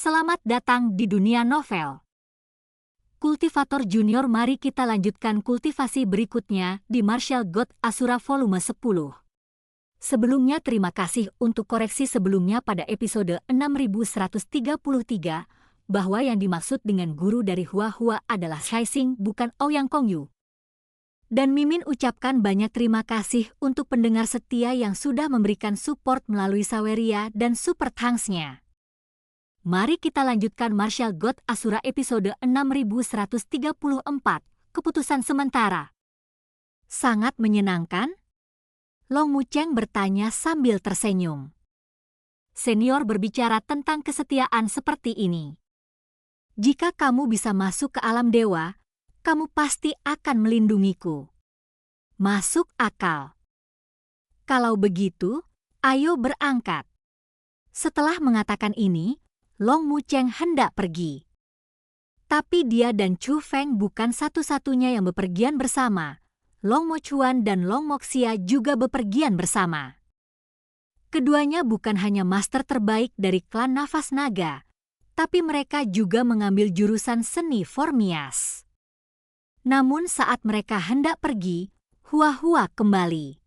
Selamat datang di dunia novel. Kultivator Junior, mari kita lanjutkan kultivasi berikutnya di Martial God Asura volume 10. Sebelumnya terima kasih untuk koreksi sebelumnya pada episode 6133 bahwa yang dimaksud dengan guru dari Hua Hua adalah Shaixing bukan Ouyang Kongyu. Dan Mimin ucapkan banyak terima kasih untuk pendengar setia yang sudah memberikan support melalui Saweria dan Super Thanks-nya. Mari kita lanjutkan Martial God Asura episode 6134, keputusan sementara. Sangat menyenangkan? Long Mucheng bertanya sambil tersenyum. Senior berbicara tentang kesetiaan seperti ini. Jika kamu bisa masuk ke alam dewa, kamu pasti akan melindungiku. Masuk akal. Kalau begitu, ayo berangkat. Setelah mengatakan ini, Long Mucheng hendak pergi. Tapi dia dan Chu Feng bukan satu-satunya yang bepergian bersama. Long Mochuan dan Long Moxia juga bepergian bersama. Keduanya bukan hanya master terbaik dari klan Nafas Naga, tapi mereka juga mengambil jurusan seni Formias. Namun saat mereka hendak pergi, Hua Hua kembali.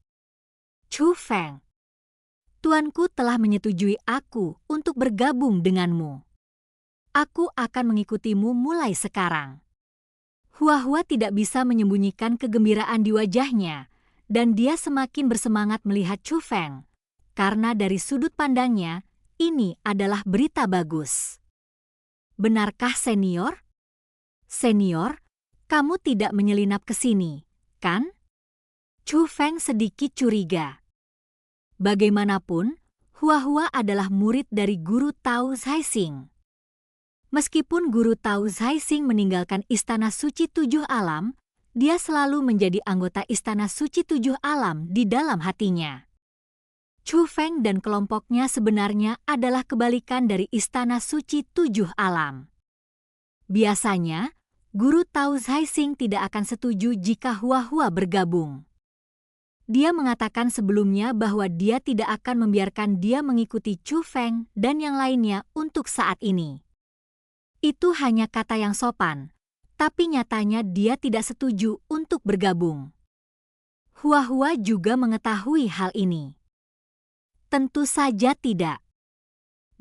Chu Feng, tuanku telah menyetujui aku untuk bergabung denganmu. Aku akan mengikutimu mulai sekarang. Hua Hua tidak bisa menyembunyikan kegembiraan di wajahnya, dan dia semakin bersemangat melihat Chu Feng, karena dari sudut pandangnya, ini adalah berita bagus. Benarkah senior? Senior, kamu tidak menyelinap ke sini, kan? Chu Feng sedikit curiga. Bagaimanapun, Hua Hua adalah murid dari guru Tao Shaixing. Meskipun guru Tao Shaixing meninggalkan Istana Suci Tujuh Alam, dia selalu menjadi anggota Istana Suci Tujuh Alam di dalam hatinya. Chu Feng dan kelompoknya sebenarnya adalah kebalikan dari Istana Suci Tujuh Alam. Biasanya, guru Tao Shaixing tidak akan setuju jika Hua Hua bergabung. Dia mengatakan sebelumnya bahwa dia tidak akan membiarkan dia mengikuti Chu Feng dan yang lainnya untuk saat ini. Itu hanya kata yang sopan, tapi nyatanya dia tidak setuju untuk bergabung. Hua Hua juga mengetahui hal ini. Tentu saja tidak.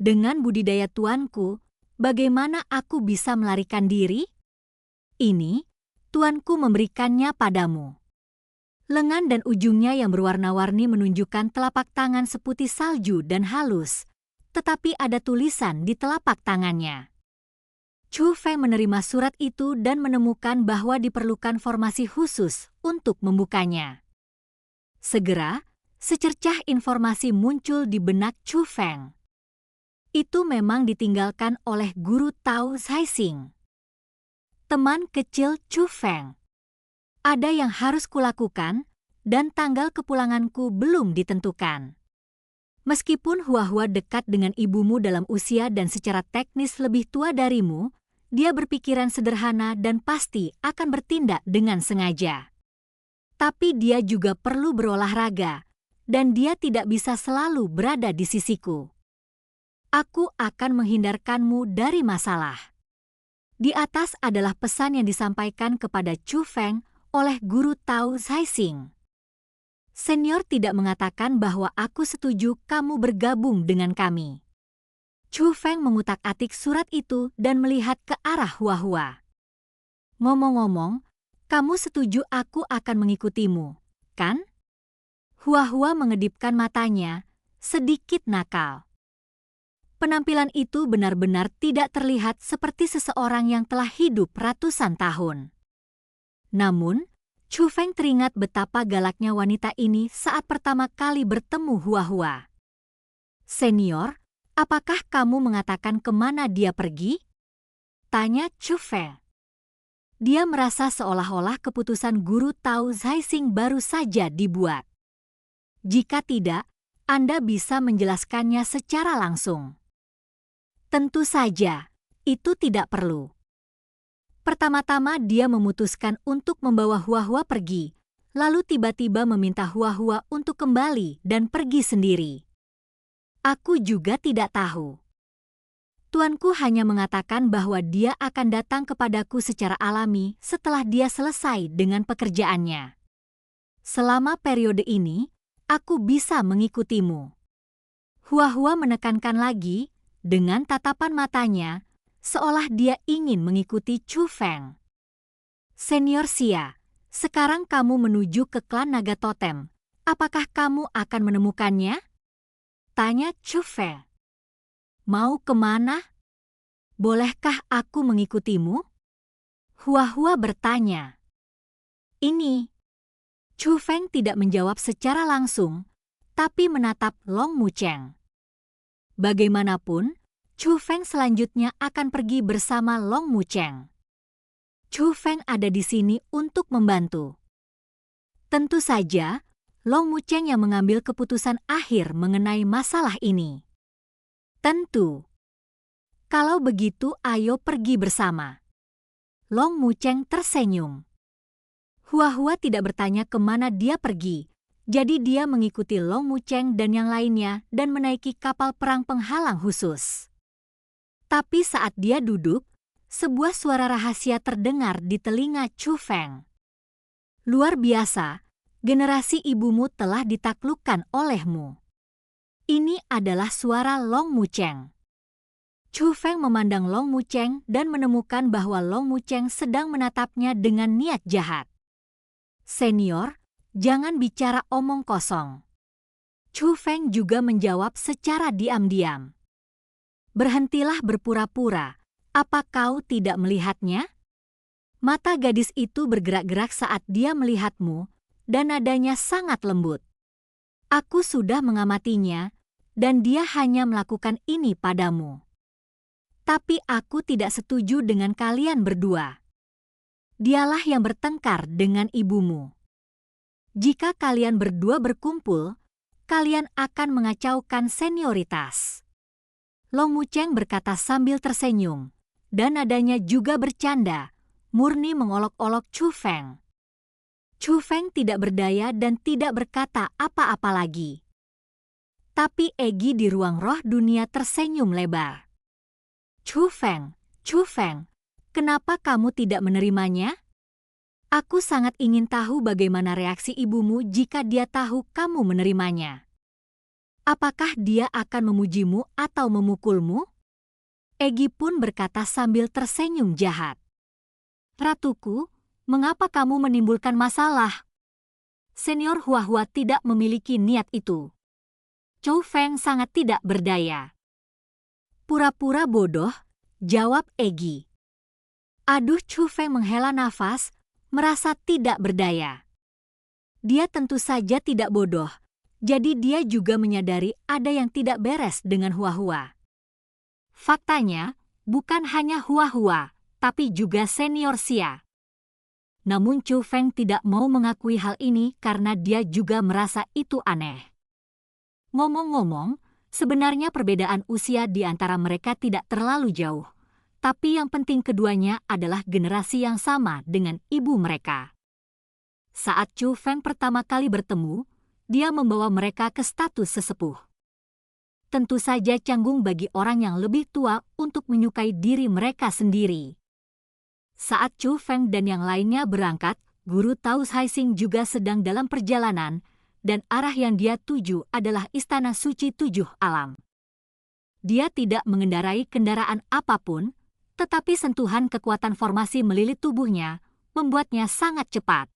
Dengan budidaya tuanku, bagaimana aku bisa melarikan diri? Ini, tuanku memberikannya padamu. Lengan dan ujungnya yang berwarna-warni menunjukkan telapak tangan seputih salju dan halus, tetapi ada tulisan di telapak tangannya. Chu Feng menerima surat itu dan menemukan bahwa diperlukan formasi khusus untuk membukanya. Segera, secercah informasi muncul di benak Chu Feng. Itu memang ditinggalkan oleh guru Tao Shaixing. Teman kecil Chu Feng. Ada yang harus kulakukan, dan tanggal kepulanganku belum ditentukan. Meskipun Hua Hua dekat dengan ibumu dalam usia dan secara teknis lebih tua darimu, dia berpikiran sederhana dan pasti akan bertindak dengan sengaja. Tapi dia juga perlu berolahraga, dan dia tidak bisa selalu berada di sisiku. Aku akan menghindarkanmu dari masalah. Di atas adalah pesan yang disampaikan kepada Chu Feng oleh guru Tao Shaixing. Senior tidak mengatakan bahwa aku setuju kamu bergabung dengan kami. Chu Feng mengutak-atik surat itu dan melihat ke arah Hua Hua. Ngomong-ngomong, kamu setuju aku akan mengikutimu, kan? Hua Hua mengedipkan matanya, sedikit nakal. Penampilan itu benar-benar tidak terlihat seperti seseorang yang telah hidup ratusan tahun. Namun, Chu Feng teringat betapa galaknya wanita ini saat pertama kali bertemu Hua Hua. Senior, apakah kamu mengatakan kemana dia pergi? Tanya Chu Feng. Dia merasa seolah-olah keputusan guru Tao Shaixing baru saja dibuat. Jika tidak, Anda bisa menjelaskannya secara langsung. Tentu saja, itu tidak perlu. Pertama-tama dia memutuskan untuk membawa Hua Hua pergi, lalu tiba-tiba meminta Hua Hua untuk kembali dan pergi sendiri. Aku juga tidak tahu. Tuanku hanya mengatakan bahwa dia akan datang kepadaku secara alami setelah dia selesai dengan pekerjaannya. Selama periode ini, aku bisa mengikutimu. Huahua menekankan lagi dengan tatapan matanya, seolah dia ingin mengikuti Chu Feng. Senior Xia, sekarang kamu menuju ke klan Naga Totem. Apakah kamu akan menemukannya? Tanya Chu Feng. Mau kemana? Bolehkah aku mengikutimu? Huahua bertanya. Ini. Chu Feng tidak menjawab secara langsung, tapi menatap Long Mucheng. Bagaimanapun, Chu Feng selanjutnya akan pergi bersama Long Mucheng. Chu Feng ada di sini untuk membantu. Tentu saja, Long Mucheng yang mengambil keputusan akhir mengenai masalah ini. Tentu. Kalau begitu, ayo pergi bersama. Long Mucheng tersenyum. Huahua tidak bertanya kemana dia pergi, jadi dia mengikuti Long Mucheng dan yang lainnya dan menaiki kapal perang penghalang khusus. Tapi saat dia duduk, sebuah suara rahasia terdengar di telinga Chu Feng. Luar biasa, generasi ibumu telah ditaklukkan olehmu. Ini adalah suara Long Mucheng. Chu Feng memandang Long Mucheng dan menemukan bahwa Long Mucheng sedang menatapnya dengan niat jahat. Senior, jangan bicara omong kosong. Chu Feng juga menjawab secara diam-diam. Berhentilah berpura-pura, apa kau tidak melihatnya? Mata gadis itu bergerak-gerak saat dia melihatmu, dan nadanya sangat lembut. Aku sudah mengamatinya, dan dia hanya melakukan ini padamu. Tapi aku tidak setuju dengan kalian berdua. Dialah yang bertengkar dengan ibumu. Jika kalian berdua berkumpul, kalian akan mengacaukan senioritas. Long Mucheng berkata sambil tersenyum, dan nadanya juga bercanda, murni mengolok-olok Chu Feng. Chu Feng tidak berdaya dan tidak berkata apa-apa lagi. Tapi Egi di ruang roh dunia tersenyum lebar. Chu Feng, kenapa kamu tidak menerimanya? Aku sangat ingin tahu bagaimana reaksi ibumu jika dia tahu kamu menerimanya. Apakah dia akan memujimu atau memukulmu? Egi pun berkata sambil tersenyum jahat. Ratuku, mengapa kamu menimbulkan masalah? Senior Huahua tidak memiliki niat itu. Chu Feng sangat tidak berdaya. Pura-pura bodoh, jawab Egi. Aduh, Chu Feng menghela nafas, merasa tidak berdaya. Dia tentu saja tidak bodoh, jadi dia juga menyadari ada yang tidak beres dengan Huahua. Faktanya, bukan hanya Huahua, tapi juga senior Xia. Namun Chu Feng tidak mau mengakui hal ini karena dia juga merasa itu aneh. Ngomong-ngomong, sebenarnya perbedaan usia di antara mereka tidak terlalu jauh. Tapi yang penting keduanya adalah generasi yang sama dengan ibu mereka. Saat Chu Feng pertama kali bertemu, dia membawa mereka ke status sesepuh. Tentu saja canggung bagi orang yang lebih tua untuk menyukai diri mereka sendiri. Saat Chu Feng dan yang lainnya berangkat, Guru Tao Haixing juga sedang dalam perjalanan, dan arah yang dia tuju adalah Istana Suci Tujuh Alam. Dia tidak mengendarai kendaraan apapun, tetapi sentuhan kekuatan formasi melilit tubuhnya membuatnya sangat cepat.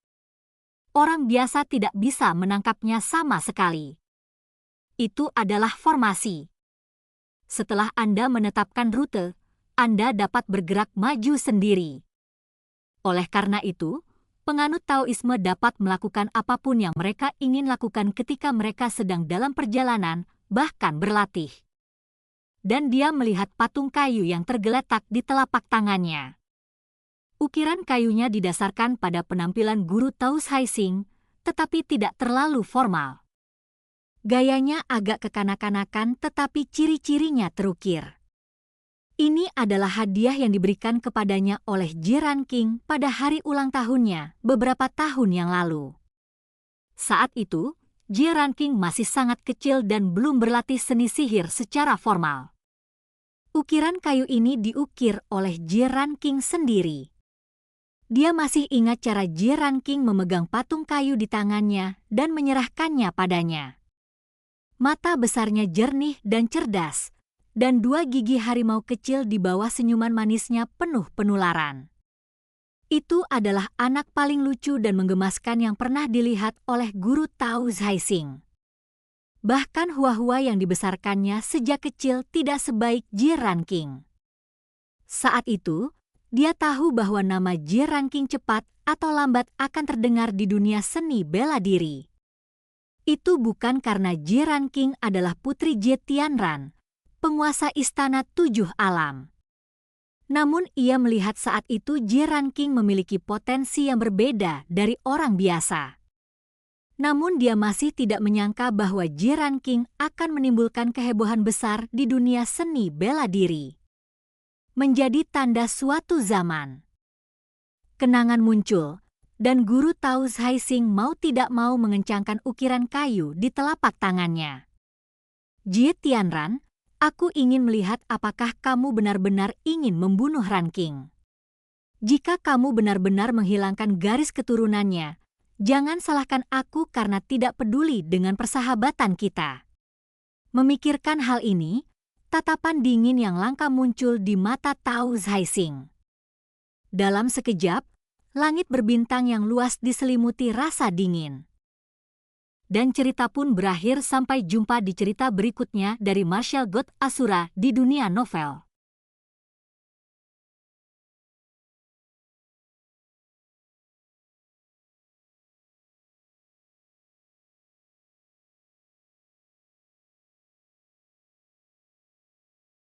Orang biasa tidak bisa menangkapnya sama sekali. Itu adalah formasi. Setelah Anda menetapkan rute, Anda dapat bergerak maju sendiri. Oleh karena itu, penganut Taoisme dapat melakukan apapun yang mereka ingin lakukan ketika mereka sedang dalam perjalanan, bahkan berlatih. Dan dia melihat patung kayu yang tergeletak di telapak tangannya. Ukiran kayunya didasarkan pada penampilan Guru Tao Haixing, tetapi tidak terlalu formal. Gayanya agak kekanak-kanakan tetapi ciri-cirinya terukir. Ini adalah hadiah yang diberikan kepadanya oleh Jiran King pada hari ulang tahunnya beberapa tahun yang lalu. Saat itu, Jiran King masih sangat kecil dan belum berlatih seni sihir secara formal. Ukiran kayu ini diukir oleh Jie Ranking sendiri. Dia masih ingat cara Jie Ranking memegang patung kayu di tangannya dan menyerahkannya padanya. Mata besarnya jernih dan cerdas, dan dua gigi harimau kecil di bawah senyuman manisnya penuh penularan. Itu adalah anak paling lucu dan menggemaskan yang pernah dilihat oleh guru Tao Zhaixing. Bahkan hua-hua yang dibesarkannya sejak kecil tidak sebaik Jie Ranking. Saat itu, dia tahu bahwa nama Jie Ranking cepat atau lambat akan terdengar di dunia seni bela diri. Itu bukan karena Jie Ranking adalah putri Jie Tianran, penguasa istana 7 alam. Namun ia melihat saat itu Jie Ranking memiliki potensi yang berbeda dari orang biasa. Namun dia masih tidak menyangka bahwa Jie Ranking akan menimbulkan kehebohan besar di dunia seni bela diri. Menjadi tanda suatu zaman. Kenangan muncul, dan guru Tao Zhaixing mau tidak mau mengencangkan ukiran kayu di telapak tangannya. Jie Tianran, aku ingin melihat apakah kamu benar-benar ingin membunuh Ranking. Jika kamu benar-benar menghilangkan garis keturunannya, jangan salahkan aku karena tidak peduli dengan persahabatan kita. Memikirkan hal ini, tatapan dingin yang langka muncul di mata Tao Zhaixing. Dalam sekejap, langit berbintang yang luas diselimuti rasa dingin. Dan cerita pun berakhir. Sampai jumpa di cerita berikutnya dari Martial God Asura di dunia novel.